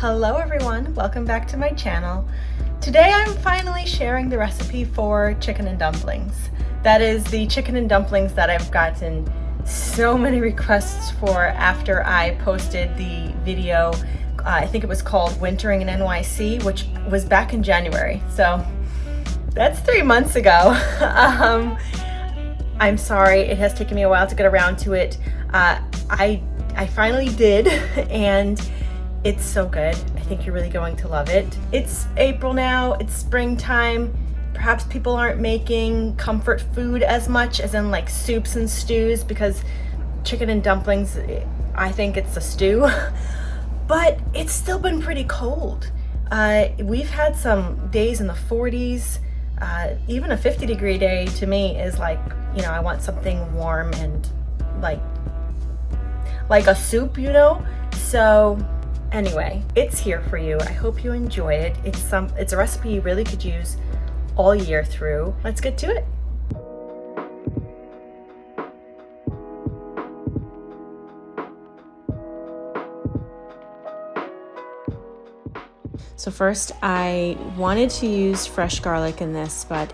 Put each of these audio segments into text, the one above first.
Hello everyone, welcome back to my channel. Today I'm finally sharing the recipe for chicken and dumplings. That is the chicken and dumplings that I've gotten so many requests for after I posted the video. I think it was called Wintering in NYC, which was back in January. So that's 3 months ago. I'm sorry, it has taken me a while to get around to it. I finally did, and it's so good. I think you're really going to love it. It's April now, it's springtime. Perhaps people aren't making comfort food as much, as in like soups and stews, because chicken and dumplings, I think it's a stew. But it's still been pretty cold. We've had some days in the 40s. Even a 50-degree day to me is like, you know, I want something warm and like a soup, you know? So anyway, it's here for you. I hope you enjoy it. It's a recipe you really could use all year through. Let's get to it. So first, I wanted to use fresh garlic in this, but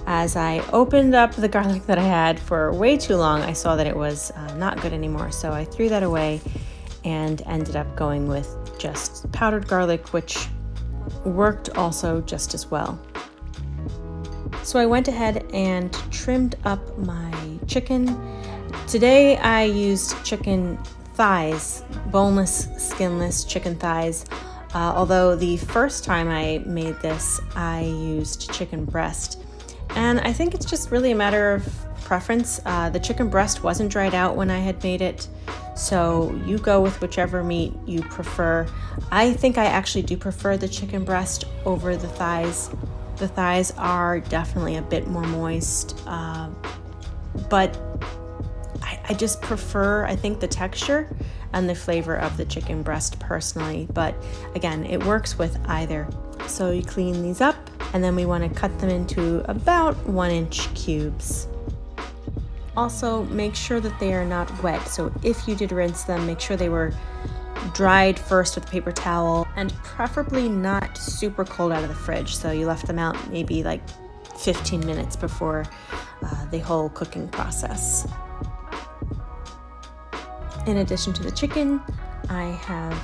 as I opened up the garlic that I had for way too long, I saw that it was not good anymore. So I threw that away and ended up going with just powdered garlic, which worked also just as well. So I went ahead and trimmed up my chicken. Today I used chicken thighs, boneless, skinless chicken thighs. Although the first time I made this, I used chicken breast. And I think it's just really a matter of preference. The chicken breast wasn't dried out when I had made it, so you go with whichever meat you prefer. I think I actually do prefer the chicken breast over the thighs. The thighs are definitely a bit more moist, but I just prefer, I think, the texture and the flavor of the chicken breast personally. But again, it works with either. So you clean these up, and then we want to cut them into about 1-inch cubes. Also, make sure that they are not wet. So if you did rinse them, make sure they were dried first with a paper towel, and preferably not super cold out of the fridge. So you left them out maybe like 15 minutes before the whole cooking process. In addition to the chicken, I have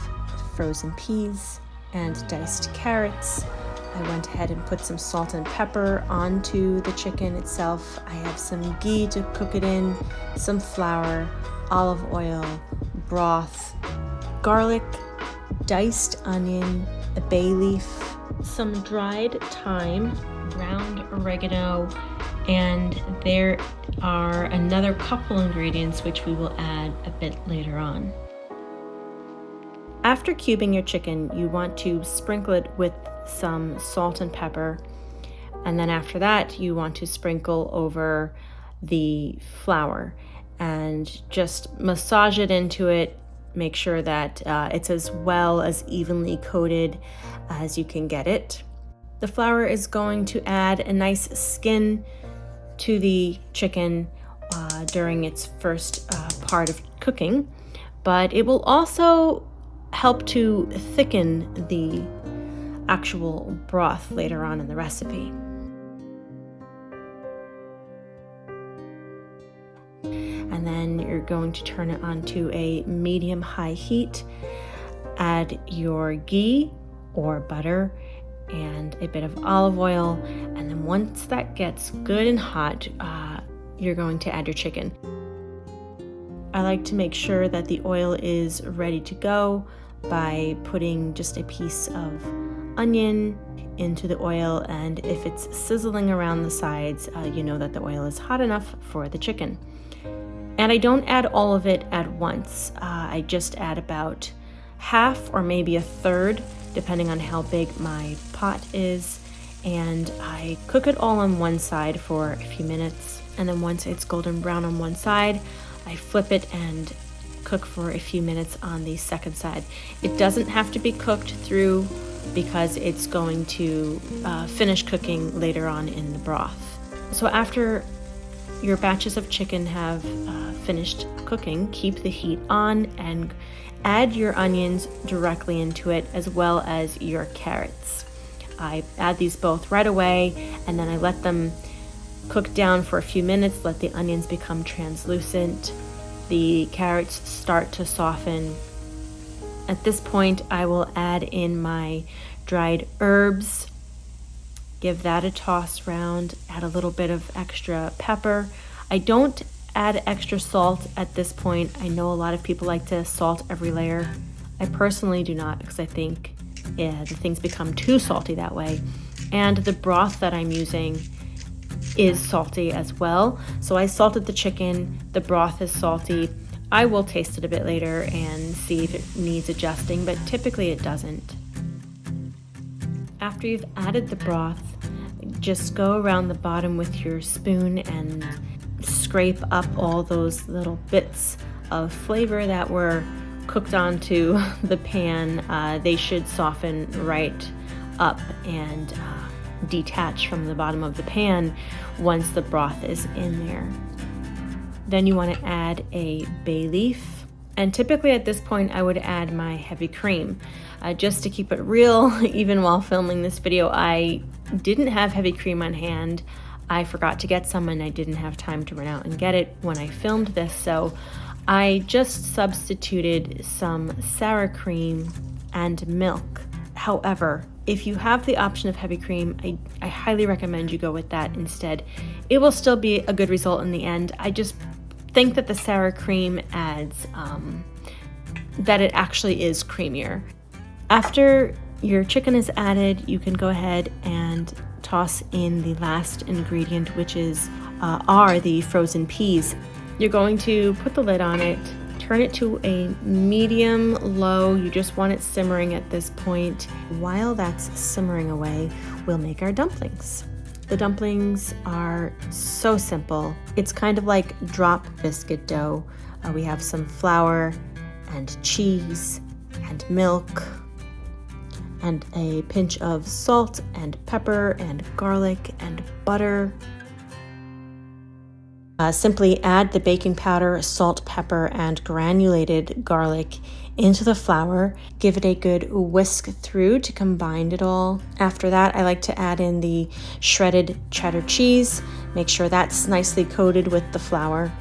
frozen peas and diced carrots. I went ahead and put some salt and pepper onto the chicken itself. I have some ghee to cook it in, some flour, olive oil, broth, garlic, diced onion, a bay leaf, some dried thyme, ground oregano, and there are another couple ingredients which we will add a bit later on. After cubing your chicken, you want to sprinkle it with some salt and pepper, and then after that you want to sprinkle over the flour and just massage it into it. Make sure that it's as well as evenly coated as you can get it. The flour is going to add a nice skin to the chicken during its first part of cooking, but it will also help to thicken the actual broth later on in the recipe. And then you're going to turn it onto a medium-high heat. Add your ghee or butter and a bit of olive oil, and then once that gets good and hot, you're going to add your chicken. I like to make sure that the oil is ready to go by putting just a piece of onion into the oil, and if it's sizzling around the sides, you know that the oil is hot enough for the chicken. And I don't add all of it at once. I just add about half or maybe a third, depending on how big my pot is, and I cook it all on one side for a few minutes, and then once it's golden brown on one side, I flip it and cook for a few minutes on the second side. It doesn't have to be cooked through because it's going to finish cooking later on in the broth. So after your batches of chicken have finished cooking, keep the heat on and add your onions directly into it, as well as your carrots. I add these both right away, and then I let them cook down for a few minutes, let the onions become translucent, the carrots start to soften. At this point, I will add in my dried herbs, give that a toss round, add a little bit of extra pepper. I don't add extra salt at this point. I know a lot of people like to salt every layer. I personally do not, because I think the things become too salty that way. And the broth that I'm using is salty as well. So I salted the chicken, the broth is salty. I will taste it a bit later and see if it needs adjusting, but typically it doesn't. After you've added the broth, just go around the bottom with your spoon and scrape up all those little bits of flavor that were cooked onto the pan. They should soften right up and detach from the bottom of the pan once the broth is in there. Then you want to add a bay leaf, and typically at this point I would add my heavy cream. Just to keep it real, even while filming this video, I didn't have heavy cream on hand. I forgot to get some and I didn't have time to run out and get it when I filmed this, so I just substituted some sour cream and milk. However, if you have the option of heavy cream, I highly recommend you go with that instead. It will still be a good result in the end. I just think that the sour cream adds that it actually is creamier. After your chicken is added, you can go ahead and toss in the last ingredient, which are the frozen peas. You're going to put the lid on it, turn it to a medium low. You just want it simmering at this point. While that's simmering away, we'll make our dumplings. The dumplings are so simple. It's kind of like drop biscuit dough. We have some flour and cheese and milk and a pinch of salt and pepper and garlic and butter. Simply add the baking powder, salt, pepper, and granulated garlic into the flour. Give it a good whisk through to combine it all. After that, I like to add in the shredded cheddar cheese. Make sure that's nicely coated with the flour.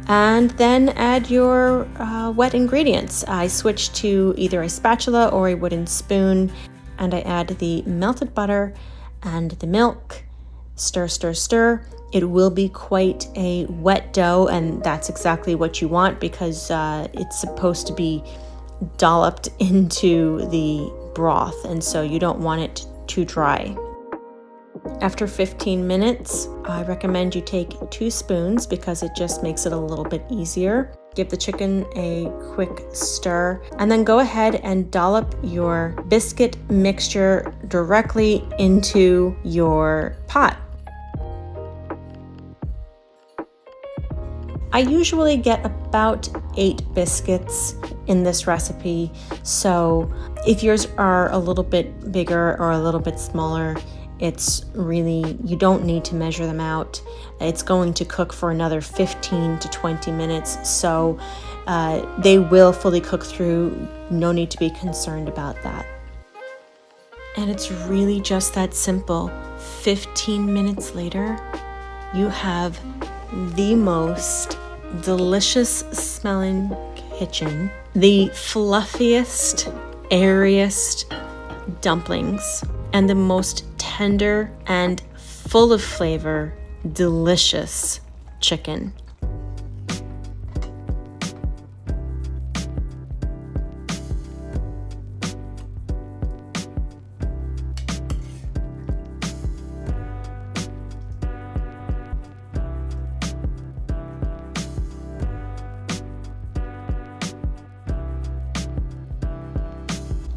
And then add your wet ingredients. I switch to either a spatula or a wooden spoon, and I add the melted butter and the milk. Stir, stir, stir. It will be quite a wet dough, and that's exactly what you want because it's supposed to be dolloped into the broth, and so you don't want it too dry. After 15 minutes, I recommend you take 2 spoons because it just makes it a little bit easier. Give the chicken a quick stir, and then go ahead and dollop your biscuit mixture directly into your pot. I usually get about 8 biscuits in this recipe, so if yours are a little bit bigger or a little bit smaller, it's really, you don't need to measure them out. It's going to cook for another 15 to 20 minutes, so they will fully cook through. No need to be concerned about that. And it's really just that simple. 15 minutes later, you have the most delicious smelling kitchen, the fluffiest, airiest dumplings, and the most tender and full of flavor, delicious chicken.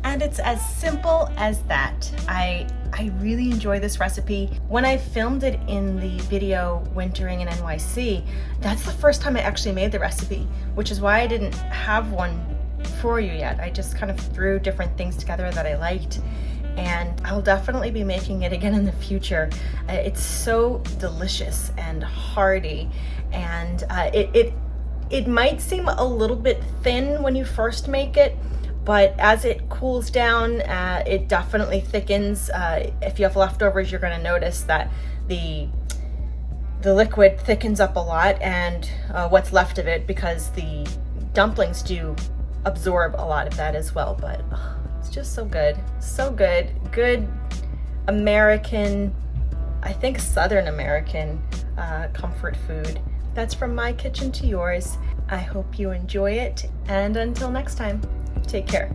And it's as simple as that. I really enjoy this recipe. When I filmed it in the video Wintering in NYC, that's the first time I actually made the recipe, which is why I didn't have one for you yet. I just kind of threw different things together that I liked, and I'll definitely be making it again in the future. It's so delicious and hearty, and it might seem a little bit thin when you first make it, but as it cools down, it definitely thickens. If you have leftovers, you're going to notice that the liquid thickens up a lot, and what's left of it, because the dumplings do absorb a lot of that as well. But it's just so good, so good. Good American, I think Southern American comfort food. That's from my kitchen to yours. I hope you enjoy it, and until next time, take care.